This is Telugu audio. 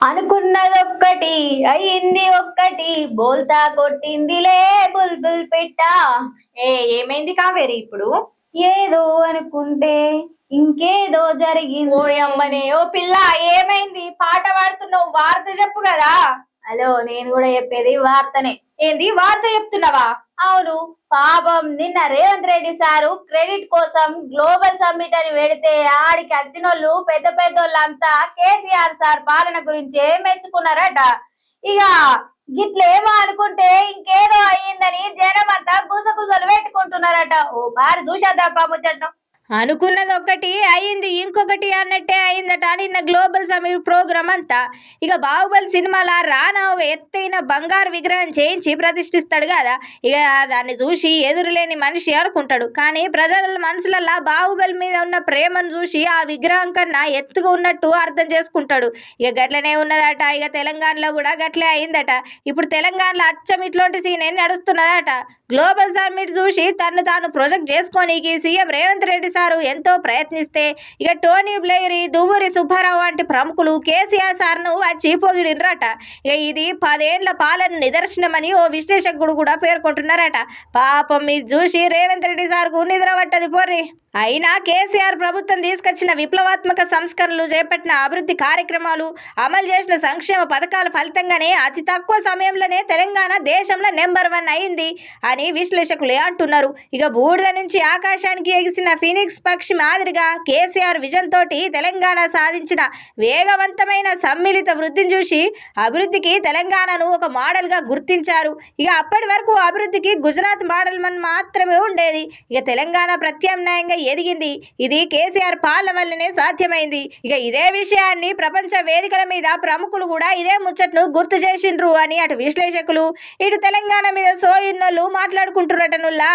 అనుకున్నదొక్కటి అయింది ఒక్కటి బోల్తా కొట్టిందిలే బుల్బుల్ పెట్ట. ఏ ఏమైంది కావేరి ఇప్పుడు? ఏదో అనుకుంటే ఇంకేదో జరిగింది. ఓ అమ్మనే, ఓ పిల్ల ఏమైంది? పాట పాడుతున్నావు, వార్త చెప్పు కదా. హలో, నేను కూడా చెప్పేది వార్తనే. ఏంది వార్త చెప్తున్నావా? అవును, పాపం నిన్న రేవంత్ రెడ్డి సారు క్రెడిట్ కోసం గ్లోబల్ సమ్మిట్ అని పెడితే ఆడికి వచ్చినోళ్ళు పెద్ద పెద్దోళ్ళంతా కేసీఆర్ సార్ పాలన గురించే మెచ్చుకున్నారట. ఇక గిట్లేమో అనుకుంటే ఇంకేదో అయ్యిందని జనం అంతా గుసగుసలు పెట్టుకుంటున్నారట. ఓ బారి చూసేద్దాం ముచ్చటం. అనుకున్నది ఒకటి అయింది ఇంకొకటి అన్నట్టే అయిందట నిన్న గ్లోబల్ సమ్మిట్ ప్రోగ్రామ్ అంతా. ఇక బాహుబలి సినిమాల రానా ఒక ఎత్తైన బంగారు విగ్రహం చేయించి ప్రతిష్ఠిస్తాడు కదా. ఇక దాన్ని చూసి ఎదురులేని మనిషి అనుకుంటాడు. కానీ ప్రజల మనసులల్లో బాహుబలి మీద ఉన్న ప్రేమను చూసి ఆ విగ్రహం కన్నా ఎత్తుగా ఉన్నట్టు అర్థం చేసుకుంటాడు. ఇక గట్లనే ఉన్నదట. ఇక తెలంగాణలో కూడా గట్లే అయిందట. ఇప్పుడు తెలంగాణలో అచ్చం ఇట్లాంటి సీన్ నడుస్తున్నదట. గ్లోబల్ సమ్మిట్ చూసి తను తాను ప్రొజెక్ట్ చేసుకోనికి సీఎం రేవంత్ రెడ్డి సారు ఎంతో ప్రయత్నిస్తే ఇక టోనీ బ్లెయిరీ, దువ్వూరి సుబ్బారావు వంటి ప్రముఖులు కేసీఆర్ సార్ను వచ్చి పొగిడినరట. ఇక ఇది 10 ఏళ్ల పాలన నిదర్శనమని ఓ విశ్లేషకుడు కూడా పేర్కొంటున్నారట. పాపం ఇది చూసి రేవంత్ రెడ్డి సార్కు నిద్ర పట్టది పోర్రి. అయినా కేసీఆర్ ప్రభుత్వం తీసుకొచ్చిన విప్లవాత్మక సంస్కరణలు, చేపట్టిన అభివృద్ధి కార్యక్రమాలు, అమలు చేసిన సంక్షేమ పథకాల ఫలితంగానే అతి తక్కువ సమయంలోనే తెలంగాణ దేశంలో నెంబర్ 1 అయింది అని విశ్లేషకులే అంటున్నారు. ఇక బూడిద నుంచి ఆకాశానికి ఎగిసిన ఫీనిక్స్ పక్షి మాదిరిగా కేసీఆర్ విజన్ తోటి తెలంగాణ సాధించిన వేగవంతమైన సమ్మిళిత వృద్ధిని చూసి అభివృద్ధికి తెలంగాణను ఒక మోడల్గా గుర్తించారు. ఇక అప్పటి వరకు అభివృద్ధికి గుజరాత్ మోడల్ మాత్రమే ఉండేది. ఇక తెలంగాణ ప్రత్యామ్నాయంగా ఎదిగింది. ఇది కేసీఆర్ పాలన వల్లనే సాధ్యమైంది. ఇక ఇదే విషయాన్ని ప్రపంచ వేదికల మీద ప్రముఖులు కూడా ఇదే ముచ్చట్ను గుర్తు చేసిండ్రు అని అటు విశ్లేషకులు, ఇటు తెలంగాణ మీద సోయిన్నోళ్ళు మాట్లాడుకుంటున్నటనుల్లా.